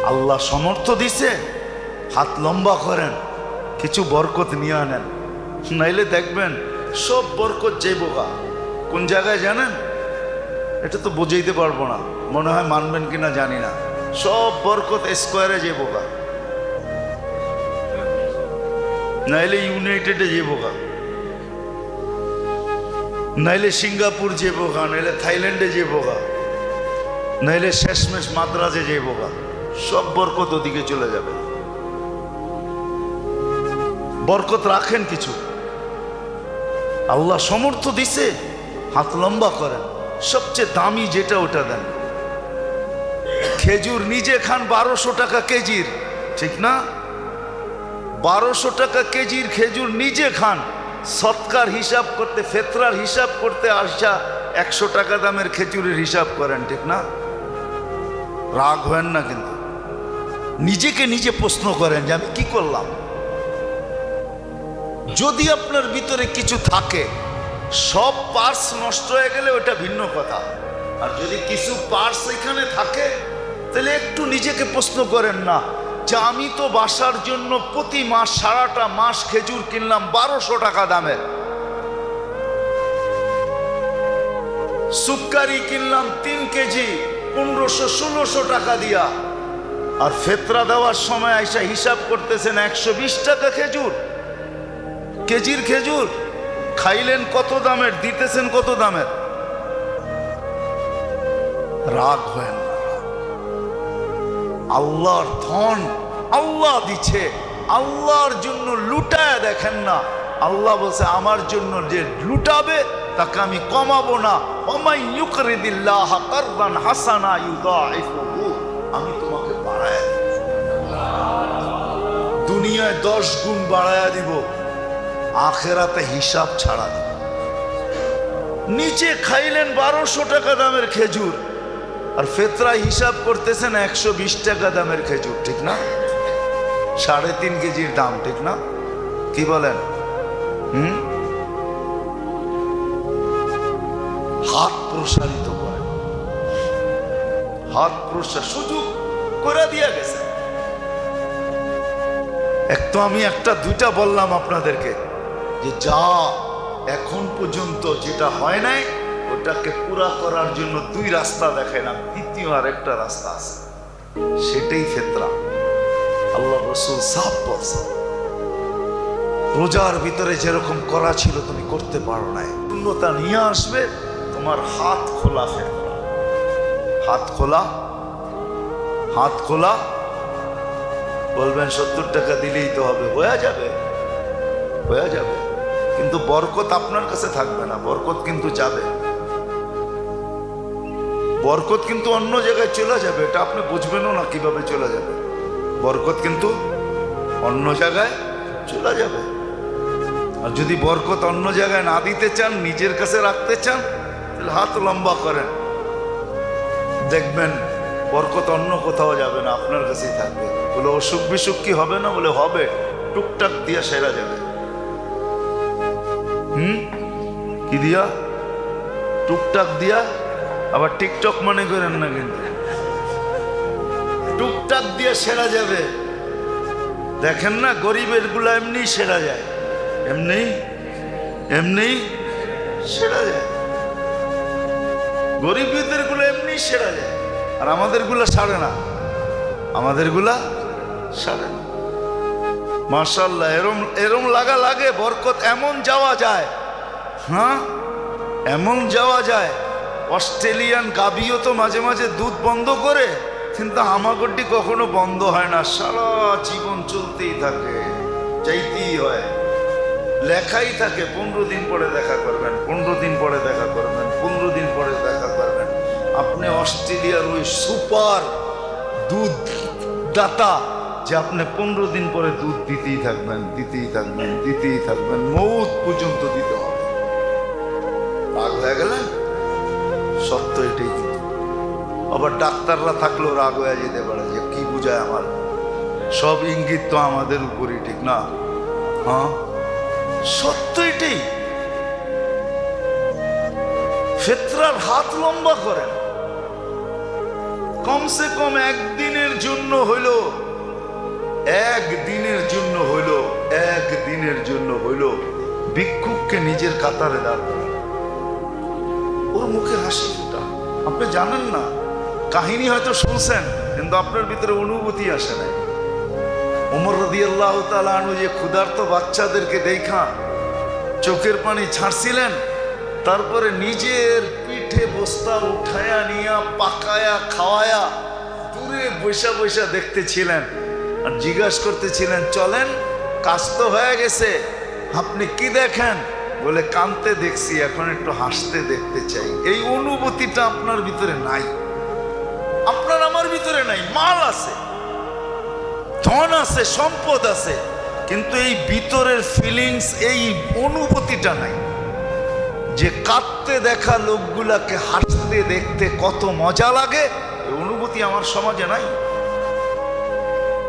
আল্লাহ সমর্থ দিছে, হাত লম্বা করেন, কিছু বরকত নিয়ে আনেন, নাইলে দেখবেন সব বরকত যাইবগা। কোন জায়গায় জানেন? এটা তো বুঝাইতে পারবো না, মনে হয় মানবেন কিনা জানি না। সব বরকত স্কোয়ারে যাইবগা, নাইলে ইউনাইটেডে যাইবগা, নাইলে সিঙ্গাপুর যাইবগা, নাইলে থাইল্যান্ডে যাইবগা, নাইলে শেষমেশ মাদ্রাজে যাইবগা। সব বরকত ওদিকে চলে যাবে। বরকত রাখেন কিছু, আল্লাহ সমর্থ দিছে, হাত লম্বা করেন, সবচেয়ে দামি যেটা ওটা দেন। খেজুর নিজে খান 1200 টাকা কেজির, ঠিক না? 1200 টাকা কেজির খেজুর নিজে খান, সৎকার হিসাব করতে, ফেতরার হিসাব করতে আসা 100 টাকা দামের খেজুরের হিসাব করেন, ঠিক না? রাগ হয় না কিন্তু, নিজেকে নিজে প্রশ্ন করেন যে আমি কি করলাম। যদি আপনার ভিতরে কিছু থাকে, সব পার্টস নষ্ট হয়ে গেলে ওটা ভিন্ন কথা, আর যদি কিছু পার্টস এখানে থাকে তাহলে একটু নিজেকে প্রশ্ন করেন না যে আমি তো বাসার জন্য প্রতি মাস সারাটা মাস খেজুর কিনলাম 1200 টাকা দামের, সুক্কারি কিনলাম 3 কেজি 1500-1600 টাকা দিয়া, আর ফেতরা দেওয়ার সময় আইসা হিসাব করতেছেন 120 টাকা খেজুর, কেজির খেজুর। খাইলেন কত দামের, দিতেছেন কত দামের? রাগ হয় না। আল্লাহর ধন আল্লাহ দিচ্ছে, আল্লাহর জন্য লুটায় দেখেন না। আল্লাহ বলছে আমার জন্য যে লুটাবে তাকে আমি কমাবো না। ওমাই ইউকরিদিল্লাহ কারদান হাসানা ইউদাইফুহু, আমি তোমাকে বাড়ায় দুনিয়ায় 10 গুণ বাড়ায়া দিব, আখেরাতে হিসাব ছাড়া দিব। নিচে খাইলেন 1200 টাকা দামের খেজুর, আর ফেতরা হিসাব করতেছেন 120 টাকা দামের খেজুর, ঠিক না? 3.5 কেজির দাম, ঠিক না? কি বলেন? হাত প্রসারিত করেন, হাত প্রসার সুযোগ করে দিয়া গেছে। এক তো আমি একটা দুইটা বললাম আপনাদেরকে যে যা এখন পর্যন্ত যেটা হয় নাই ওটাকে পুরা করার জন্য 2 রাস্তা দেখাইলাম, দ্বিতীয় আরেকটা রাস্তা আছে, সেটাই ফেতরা। আল্লাহ রাসূল সাফ বলছে, রোজার ভিতরে যেরকম করা ছিল তুমি করতে পারো নাই, পূর্ণতা নিয়ে আসবে তোমার হাত খোলা ফেতরা। হাত খোলা, হাত খোলা। বলবেন 70 টাকা দিলেই তো হবে, হয়ে যাবে, হয়ে যাবে, কিন্তু বরকত আপনার কাছে থাকবে না, বরকত কিন্তু যাবে, বরকত কিন্তু অন্য জায়গায় চলে যাবে। এটা আপনি বুঝবেনও না কিভাবে চলে যাবে, বরকত কিন্তু অন্য জায়গায় চলে যাবে। আর যদি বরকত অন্য জায়গায় না দিতে চান, নিজের কাছে রাখতে চান, তাহলে হাত লম্বা করেন, দেখবেন বরকত অন্য কোথাও যাবে না, আপনার কাছেই থাকবে। বলে অসুখ বিসুখ কি হবে না? বলে হবে, টুকটাক দিয়া সেরা যাবে। কি দিয়া? টুকটাক দিয়া। আবার টিকটক মনে করেন না কিন্তু, টুকটাক দিয়ে সেরা যাবে। দেখেন না গরিবের গুলা এমনি সেরা যায়, এমনি এমনি সেরা যায়, গরিবদের গুলো এমনি সেরা যায়, আর আমাদের গুলা সারে না, আমাদের গুলা সারে না। মাশাআল্লাহ, এরম এরম লাগা লাগে, বরকত এমন যাওয়া যায়, হ্যাঁ এমন যাওয়া যায়। অস্ট্রেলিয়ান গাভীও তো মাঝে মাঝে দুধ বন্ধ করে, কিন্তু হামাগুড়ি কখনো বন্ধ হয় না, সারা জীবন চলতেই থাকে, চাইতেই হয়, লেখাই থাকে 15 দিন পরে দেখা করবেন, 15 দিন পরে দেখা করবেন, 15 দিন পরে দেখা করবেন। আপনি অস্ট্রেলিয়ার ওই সুপার দুধ দাতা যে আপনি 15 দিন পরে দুধ দিতেই থাকবেন, দিতেই থাকবেন, দিতেই থাকবেন, মৌত পর্যন্ত দিতে হবে। রাগ হয়ে গেলেন? সত্য এটাই। কিন্তু আবার ডাক্তাররা থাকলেও রাগ হয়ে যেতে পারে যে কি বুঝায় আমার, সব ইঙ্গিত তো আমাদের উপরই, ঠিক না? হ্যাঁ সত্য এটাই। ফেতরার হাত লম্বা করেন, কমসে কম একদিনের জন্য হইলো, একদিনের জন্য হইলো, একদিনের জন্য হইলো ভিক্ষুককে নিজের কাতারে দাঁড় করা, ওর মুখে হাসি ফোটা। আপনি জানেন না, কাহিনী হয়তো শুনছেন কিন্তু আপনার ভিতরে অনুভূতি আসে নাই। ওমর রাদিয়াল্লাহু তাআলা আনহু যে ক্ষুধার্ত বাচ্চাদেরকে দেখা চোখের পানি ছাড়ছিলেন, তারপরে নিজের পিঠে বস্তা উঠায়া নিয়া পাকায়া খাওয়ায়া দূরে বৈশা বৈশা দেখতেছিলেন আর জিজ্ঞাসা করতেছিলেন, চলেন কাজ তো হয়ে গেছে, আপনি কি দেখেন? বলে, কাঁদতে দেখছি, এখন একটু হাসতে দেখতে চাই। এই অনুভূতিটা আপনার ভিতরে নাই, আপনার আমার ভিতরে নাই। মাল আছে, ধন আছে, সম্পদ আছে, কিন্তু এই ভিতরের ফিলিংস, এই অনুভূতিটা নাই যে কাঁদতে দেখা লোকগুলাকে হাসতে দেখতে কত মজা লাগে। এই অনুভূতি আমার সমাজে নাই।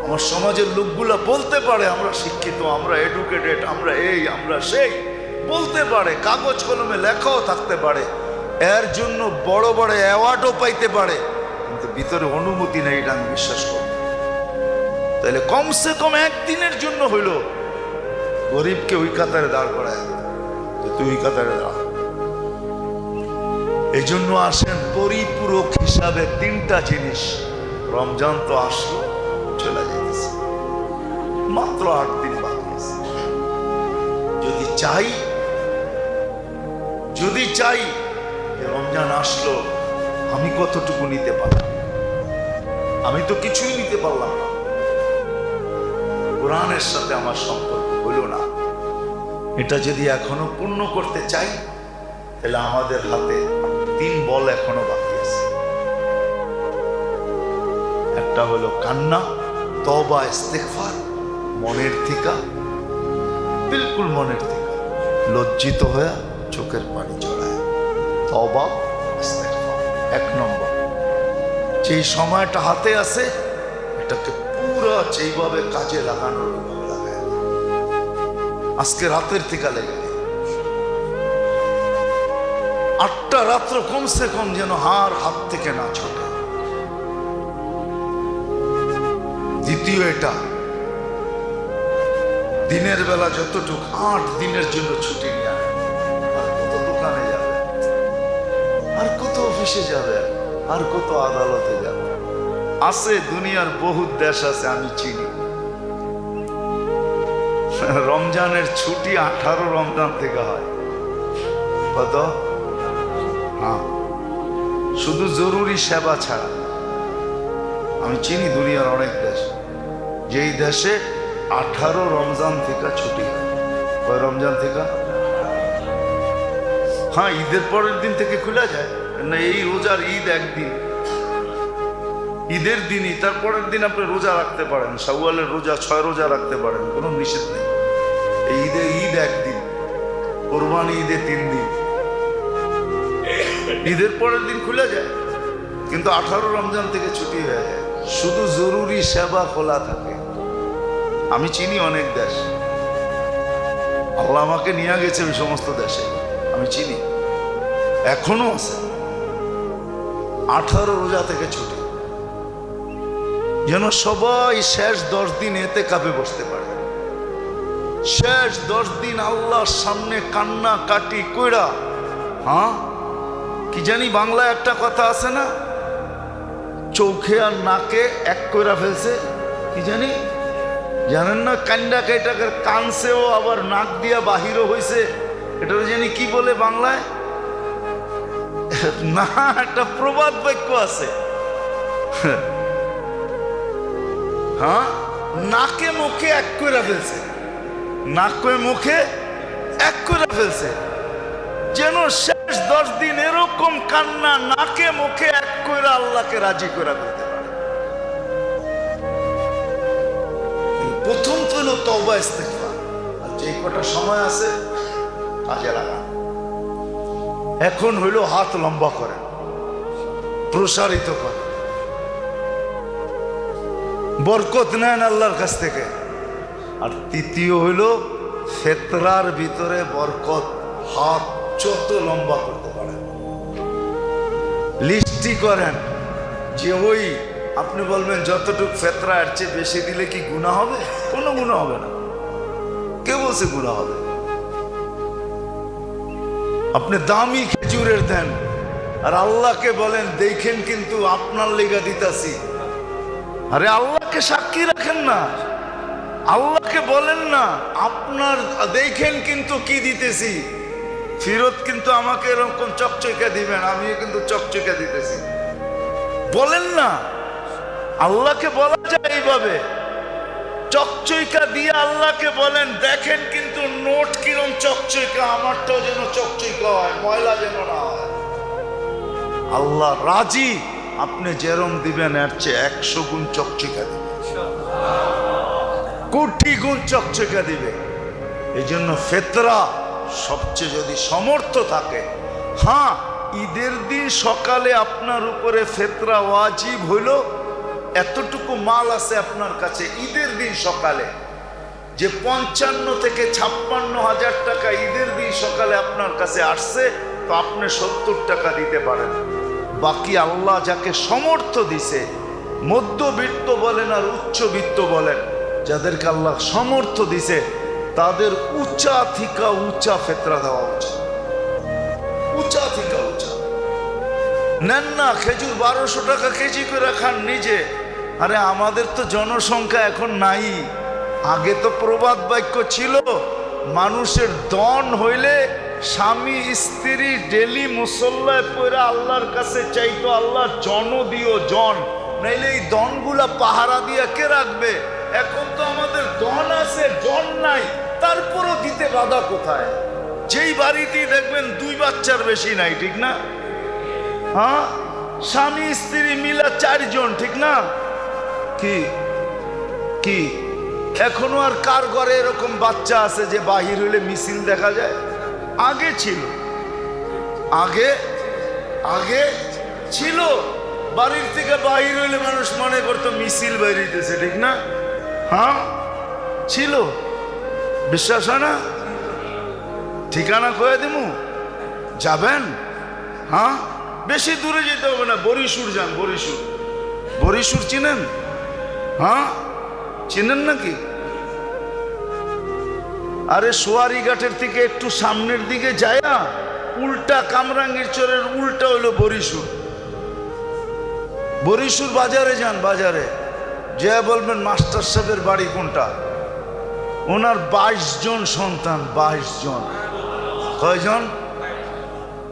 আমার সমাজের লোকগুলা বলতে পারে আমরা শিক্ষিত, আমরা এডুকেটেড, আমরা এই আমরা সেই, বলতে পারে, কাগজ কলমে লেখাও থাকতে পারে, এর জন্য বড় বড় অ্যাওয়ার্ডও পাইতে পারে, কিন্তু ভিতরে অনুভূতি নেই, এটা আমি বিশ্বাস করি। তাহলে কমসে কম একদিনের জন্য হইল গরিবকে ওই কাতারে দাঁড় করায়, তুই ওই কাতারে দাঁড়া। এই জন্য আসেন পরিপূরক হিসাবে তিনটা জিনিস। রমজান তো আসলো, চলে যাইতেছে, মাত্র 8 দিন বাকি আছে। যদি চাই রমজান আসলো, আমি কতটুকু নিতে পারলাম? আমি তো কিছুই নিতে পারলাম না। কোরআনের সাথে আমার সম্পর্ক হইল না। এটা যদি এখনো পূর্ণ করতে চাই, তাহলে আমাদের হাতে 3 বল এখনো বাকি আছে। একটা হলো কান্না, তওবা, ইস্তেগফার, মনের থেকে, বিলকুল মনের থেকে লজ্জিত হয়ে চোখের পানি ঝরায়, তওবা, ইস্তেগফার। 1 নম্বর, যেই সময়টা হাতে আছে এটাকে পুরো যেইভাবে কাজে লাগানোর লাগায়। আজকে রাতের থেকে লেগে 8টা রাত্র কমসে কম যেন হাত থেকে না ছোটে। দ্বিতীয়, এটা দিনের বেলা যতটুকু 8 দিনের জন্য ছুটি নিয়ে আর কত দোকানে যাবে, আর কত অফিসে যাবে, আর কত আদালতে যাবে। আছে দুনিয়ার বহুত দেশ আছে আমি চিনি, রমজানের ছুটি 18 রমজান থেকে হয়। কত? হ্যাঁ, শুধু জরুরি সেবা ছাড়া। আমি চিনি দুনিয়ার অনেক দেশ, যেই দেশে 18 রমজান থেকে ছুটি হয়। কয় রমজান থেকে? হ্যাঁ, ঈদের পরের দিন থেকে খোলা যায় না। এই রোজার ঈদ একদিন, ঈদের দিনই, তারপরের দিন আপনি রোজা রাখতে পারেন, শাওয়ালের রোজা 6 রোজা রাখতে পারেন, কোনো নিষেধ নেই। এই ঈদ একদিন, কোরবানি ঈদে 3 দিন, ঈদের পরের দিন খুলে যায়, কিন্তু 18 রমজান থেকে ছুটি হয়ে যায়। শুধু জরুরি সেবা খোলা থাকে। আমি চিনি অনেক দেশ, আল্লাহ আমাকে নিয়ে গেছে ওই সমস্ত দেশে, আমি চিনি এখনো আছে 18 রোজা থেকে ছুটি, যেন সবাই শেষ 10 দিন এতে কাপে বসতে পারে। শেষ 10 দিন আল্লাহর সামনে কান্না কাটি কইরা, হ্যাঁ, কি জানি বাংলায় একটা কথা আছে না, চোখে আর নাকে এক কইরা ফেলছে, কি জানি, জানেন না? কান্ডা কেটাকের কানছেও আবার নাক দিয়া বাহিরও হয়েছে, এটা জানি কি বলে বাংলায়, না একটা প্রবাদ বাক্য আছে, হ্যাঁ, নাকে মুখে এক কইরা ফেলছে, নাকে মুখে এক কইরা ফেলছে, যেন শেষ 10 দিন এরকম কান্না নাকে মুখে এক কইরা আল্লাহকে রাজি করে ফেলতে পারে। প্রথম তো হলো তওবা ইস্তেগফার, আর যে কটা সময় আছে কাজে লাগান। এখন হইল হাত লম্বা করেন, প্রসারিত করেন, বরকত নেন আল্লাহর কাছ থেকে। আর তৃতীয় হইল ফেতরার ভিতরে বরকত, হাত যত লম্বা করতে পারেন, লিস্টি করেন, যে ওই আপনি বলবেন যতটুকু ফেতরা এর চেয়ে বেশি দিলে কি গুনাহ হবে? কোনো গুনাহ হবে না। কে বলছে গুনাহ হবে? আপনি দামি খেজুরের দেন আর আল্লাহকে বলেন দেখেন কিন্তু আপনার লেগা দিতাছি। আরে আল্লাহকে সাক্ষী রাখেন না, আল্লাহকে বলেন না আপনার দেখেন কিন্তু কি দিতেছি, ফিরত কিন্তু আমাকে এরকম চকচকে দিবেন, আমিও কিন্তু চকচকে দিতেছি। বলেন না, আল্লাহকে বলা যায় এইভাবে, চকচকা দিয়ে আল্লাহকে বলেন দেখেন কিন্তু নোট কিরম চকচকা, আমারটাও যেন চকচকা হয়, ময়লা যেন না হয়। আল্লাহ রাজি, আপনি যেরম দিবেন এর চেয়ে 100 গুণ চকচকা দিবে, কোটি গুণ চকচকা দিবে। এই জন্য ফেতরা সবচেয়ে যদি সমর্থ থাকে, হ্যাঁ ঈদের দিন সকালে আপনার উপরে ফেতরা ওয়াজিব হইল, এতটুকু মাল আছে আপনার কাছে ঈদের দিন সকালে, যে 55 থেকে 56 হাজার টাকা ঈদের দিন সকালে আপনার কাছে আসছে, তো আপনি 70 টাকা দিতে পারেন। বাকি আল্লাহ যাকে সমর্থ দিছে, মধ্যবিত্ত বলেন আর উচ্চবিত্ত বলেন, যাদেরকে আল্লাহ সমর্থ দিছে তাদের উঁচা থেকে উঁচা ফেতরা দেওয়া উচিত, উঁচা থেকে উঁচা। নেন না খেজুর 1200 টাকা কেজি করে খান নিজে। আরে আমাদের তো জনসংখ্যা এখন নাই, আগে তো প্রবাদ বাক্য ছিল, মানুষের দন হইলে স্বামী স্ত্রী ডেলি মুসল্লায় পড়ে আল্লাহর কাছে চাইতো আল্লাহ জন দিও জন, নাইলে এই দনগুলা পাহারা দিয়ে কে রাখবে? এখন তো আমাদের দন আছে জন নাই, তারপরও দিতে বাধা কোথায়? যেই বাড়িতেই দেখবেন 2 বাচ্চার বেশি নাই, ঠিক না? হ্যাঁ, স্বামী স্ত্রী মিলা 4 জন, ঠিক না? কি কি এখনো আর কার ঘরে এরকম বাচ্চা আছে যে বাহির হইলে মিছিল দেখা যায়? আগে ছিল, আগে আগে ছিল, বাড়ির থেকে বাহির হইলে মানুষ মনে করতো মিছিল বেরিয়েছে, ঠিক না? হ্যাঁ ছিল, বিশ্বাস হয় না? ঠিকানা কয়ে দিমু, যাবেন? হ্যাঁ, বেশি দূরে যেতে হবে না, বরিশুর যান, বরিশুর। বরিশুর চিনেন? হ্যাঁ চিনেন নাকি? আরে সোয়ারি ঘাটের থেকে একটু সামনের দিকে যায় না, উল্টা কামরাঙ্গীর চরের উল্টা হইলো বরিশুর। বরিশুর বাজারে যান, বাজারে যে বলবেন মাস্টার সাহেবের বাড়ি কোনটা, ওনার 22 জন সন্তান, 22 জন। কয়জন?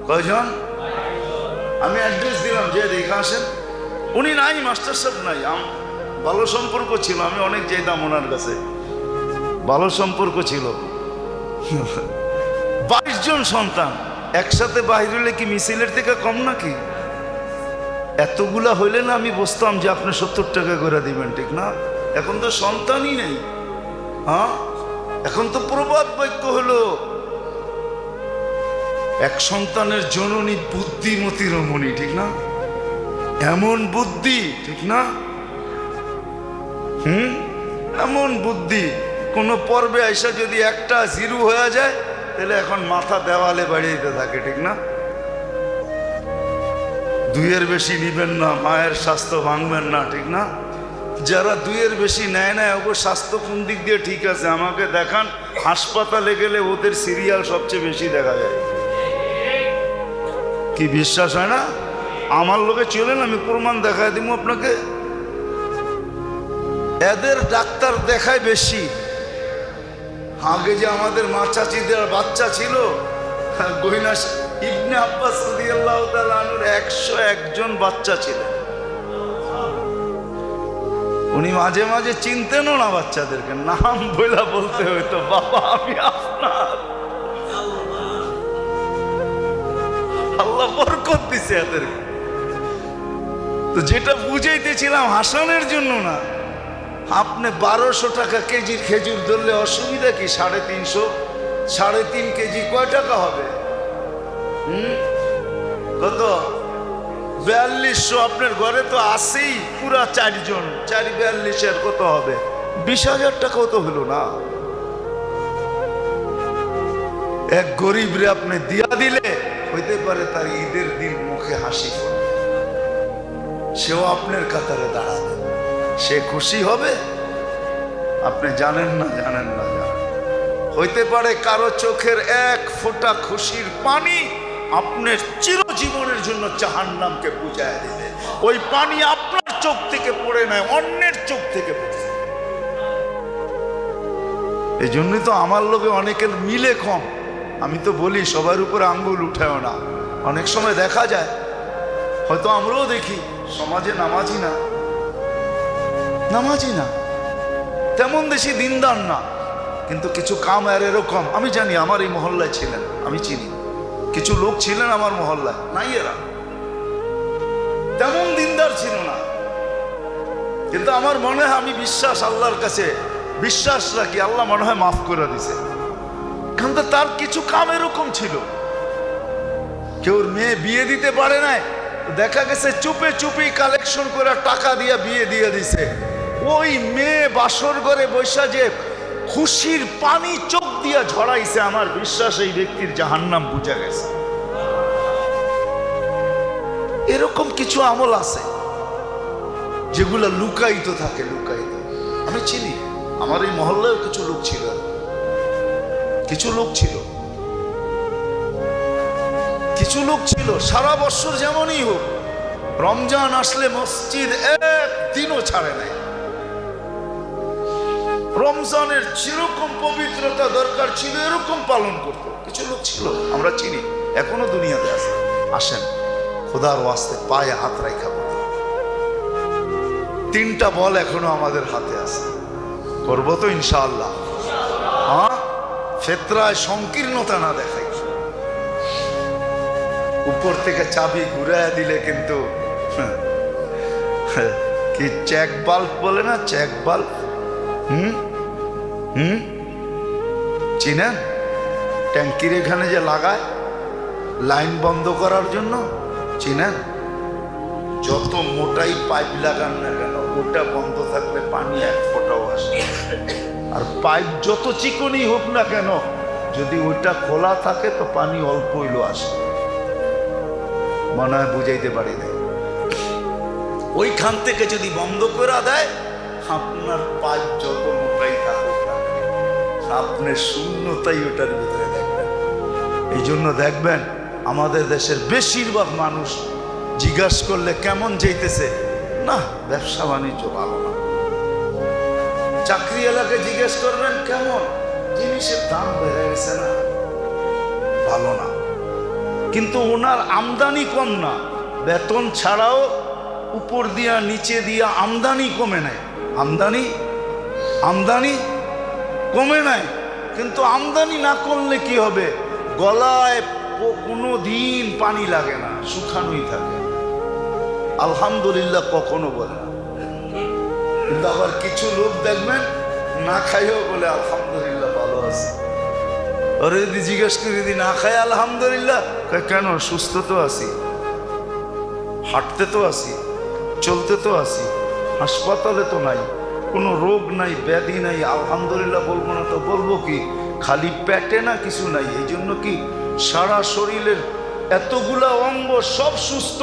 কয়জন? আমি অ্যাড্রেস দিলাম, যে দেখে আসেন। উনি নাই, মাস্টার সাহেব নাই, ভালো সম্পর্ক ছিল, আমি অনেক যেতাম ওনার কাছে, ভালো সম্পর্ক ছিল। 22 জন সন্তান একসাথে বাহির হইলে কি মিছিলের থেকে কম নাকি? এতগুলা হইলে না আমি বুঝতাম যে আপনি 70 টাকা করে দিবেন, ঠিক না? এখন তো সন্তানই নেই। হ্যাঁ, এখন তো প্রবাদ বাক্য হলো এক সন্তানের জননী বুদ্ধিমতী রমণী, ঠিক না? এমন বুদ্ধি, ঠিক না? এমন বুদ্ধি, কোন পর্বে আইসা যদি একটা 0 হয়ে যায় তাহলে এখন মাথা দেওয়ালে বাড়িয়ে থাকে, ঠিক না? 2-এর বেশি নিবেন না, মায়ের স্বাস্থ্য ভাঙবেন না, ঠিক না? যারা 2-এর বেশি নেয় না, ওর স্বাস্থ্য কোন দিক দিয়ে ঠিক আছে আমাকে দেখান। হাসপাতালে গেলে ওদের সিরিয়াল সবচেয়ে বেশি দেখা যায়। কি বিশ্বাস হয় না? আমার লোকে চলেন, আমি প্রমাণ দেখায় দিব আপনাকে। এদের ডাক্তার দেখায় বেশি। আগে যে আমাদের মা চাচিদের বাচ্চা ছিল, গহিনা ইবনে আব্বাস রাদিয়াল্লাহু তাআলা আনহুর 101 জন বাচ্চা ছিলেন। উনি মাঝে মাঝে চিনতেনও না বাচ্চাদেরকে, নাম বইলা বলতে হইতো, বাবা আমি আপনার। আল্লাহ বরকত দিছে এদেরকে। তো যেটা বুঝাইতেছিলাম হাসানের জন্য না, আপনি 1200 টাকা কেজির খেজুর ধরলে অসুবিধা কি? 350, 3.5 কেজি কয় টাকা হবে? কত? 4200। আপনার ঘরে তো আসেই পুরা 4 জন, 4-42 কত হবে? 20,000 টাকাও তো হলো না। এক গরিব রে আপনি দিয়া দিলে হইতে পারে তার ঈদের দিন মুখে হাসি পড়ে। সেও আপনার কাতারে দাঁড়াবে। সে খুশি হবে? আপনি জানেন না, জানেন না, জানেন। হইতে পারে কারো চোখের এক ফোঁটা খুশির পানি আপনার চিরজীবনের জন্য জাহান্নামকে বুঝায় দিবে। ওই পানি আপনার চোখ থেকে পড়ে নাই, অন্যের চোখ থেকে পড়ে। এই জন্যই তো আমার লোকে অনেকের মিলে কম। আমি তো বলি সবার উপরে আঙ্গুল উঠেও না। অনেক সময় দেখা যায়, হয়তো আমরাও দেখি, সমাজে নামাজি না, নামাজি না, তেমন বেশি দিনদার না, কিন্তু কিছু কাম আর এরকম। আমি জানি, আমার এই মহল্লায় ছিলেন, আমি চিনি কিছু লোক ছিলেন আমার মহল্লায়, নাই এরা তেমন দিনদার ছিল না, কিন্তু আমার মনে হয়, আমি বিশ্বাস আল্লাহর কাছে বিশ্বাস রাখি, আল্লাহ মনে হয় মাফ করে দিছে। কিন্তু তার কিছু কাম এরকম ছিল, কেউ মেয়ে বিয়ে দিতে পারে নাই, দেখা গেছে চুপে চুপি কালেকশন করে টাকা দিয়ে বিয়ে দিয়ে দিছে। ওই মেয়ে বাসর ঘরে বৈশা যে খুশির পানি চোখ দিয়া ঝরাইছে, আমার বিশ্বাস এই ব্যক্তির জাহান্নাম বুঝা গেছে। এরকম কিছু আমল আছে যেগুলো লুকায়িত থাকে, লুকায়িত। আমি চিনি, আমার এই মহল্লায় কিছু লোক ছিল, কিছু লোক ছিল, কিছু লোক ছিল সারা বছর যেমনই হোক, রমজান আসলে মসজিদ একদিনও ছাড়ে নাই। রমজানের যেরকম পবিত্রতা দরকার ছিল এরকম পালন করত। কিছু লোক ছিল, আমরা চিনি, এখনো দুনিয়াতে আছে। আসেন, খোদার ওয়াস্তে পায়ে হাত রাখা বলি, 3টা বল এখনো আমাদের হাতে আছে, করবো তো ইনশাআল্লাহ। হ্যাঁ, ফেতরায় সংকীর্ণতা না দেখাই। উপর থেকে চাবি ঘুরাইয়া দিলে কিন্তু কি চেক বাল্ব বলে না, চেক বাল্ব, চিনেন? ট্যাঙ্কির এখানে যে লাগায় লাইন বন্ধ করার জন্য, চিনেন? যত মোটাই পাইপ লাগান না কেন, ওটা বন্ধ থাকলে পানি এক ফোঁটাও আসে। আর পাইপ যত চিকনই হোক না কেন, যদি ওইটা খোলা থাকে তো পানি অল্প হইলেও আসে। মনে হয় বুঝাইতে পারি না। ওইখান থেকে যদি বন্ধ করে দেয়, আপনার পাইপ যত মোটাই থাকুক না, আপনার শূন্যতাই ওটার ভিতরে দেখবেন। এই জন্য দেখবেন আমাদের দেশের বেশিরভাগ মানুষ জিজ্ঞাসা করলে কেমন যাইতেছে, না ব্যবসা বাণিজ্য ভালো না। চাকরি এলাকায় জিজ্ঞেস করবেন কেমন, জিনিসের দাম বেড়ে গেছে না, ভালো না। কিন্তু ওনার আমদানি কম না, বেতন ছাড়াও উপর দিয়া নিচে দিয়া আমদানি কমে নাই, আমদানি কমে নাই। কিন্তু আমদানি না করলে কি হবে, গলায় কোনো দিন পানি লাগে না, শুকানোই থাকে, আলহামদুলিল্লাহ কখনো বলে না। কিন্তু আবার কিছু লোক দেখবেন না খাইও বলে আলহামদুলিল্লাহ ভালো আছে। আর যদি জিজ্ঞেস করি যদি না খাই আলহামদুলিল্লাহ, কেন? সুস্থ তো আছি, হাঁটতে তো আছি, চলতে তো আছি, হাসপাতালে তো নাই, কোনো রোগ নাই, ব্যাধি নাই, আলহামদুলিল্লাহ বলবো না তো বলবো কি? খালি পেটে না কিছু নাই, এই জন্য কি সারা শরীরের এতগুলা অঙ্গ সব সুস্থ,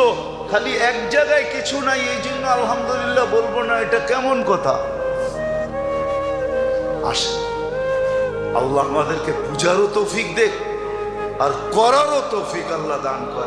খালি এক জায়গায় কিছু নাই, এই জন্য আলহামদুলিল্লাহ বলবো না, এটা কেমন কথা? আসে আল্লাহ আমাদেরকে বুঝারও তৌফিক দেখ আর করারও তৌফিক আল্লাহ দান করে।